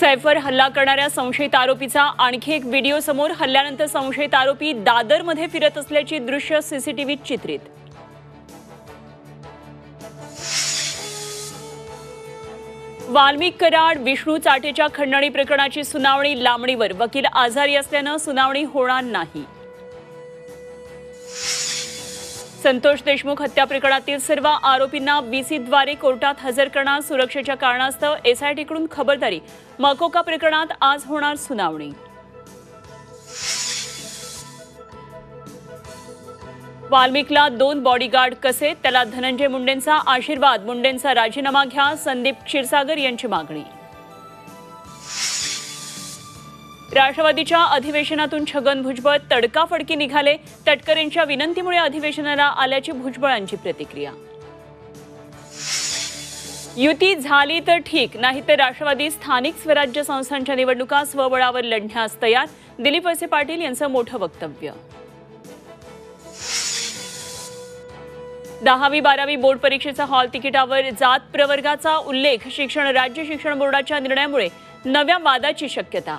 सैफवर हल्ला करणाऱ्या संशयित आरोपीचा आणखी एक व्हिडिओ समोर. हल्ल्यानंतर संशयित आरोपी दादरमध्ये फिरत असल्याची दृश्य सीसीटीव्हीत चित्रित. वाल्मिक कराड विष्णू चाटेच्या खंडणी प्रकरणाची सुनावणी लांबणीवर. वकील आजारी असल्याने सुनावणी होणार नाही. संतोष देशमुख हत्या प्रकरणातील सर्व आरोपींना VC द्वारे कोर्टात हजर करणार. सुरक्षेच्या कारणास्तव SITकडून खबरदारी. मकोका प्रकरणात आज होणार सुनावणी. वाल्मिकला 2 बॉडीगार्ड कसे? त्याला धनंजय मुंडेंचा आशीर्वाद. मुंडेंचा राजीनामा घ्या. संदीप क्षीरसागर यांची मागणी. राष्ट्रवादीच्या अधिवेशनातून छगन भुजबळ तडकाफडकी निघाले. तटकरेंच्या विनंतीमुळे अधिवेशनाला आल्याची भुजबळांची प्रतिक्रिया. युती झाली तर ठीक, नाहीतर राष्ट्रवादी स्थानिक स्वराज्य संस्थांच्या निवडणुका स्वबळावर लढण्यास तयार. दिलीप वळसे पाटील यांचं मोठं वक्तव्य. 10वी-12वी बोर्ड परीक्षेचा हॉल तिकिटावर जात प्रवर्गाचा उल्लेख. राज्य शिक्षण बोर्डाच्या निर्णयामुळे नव्या वादाची शक्यता.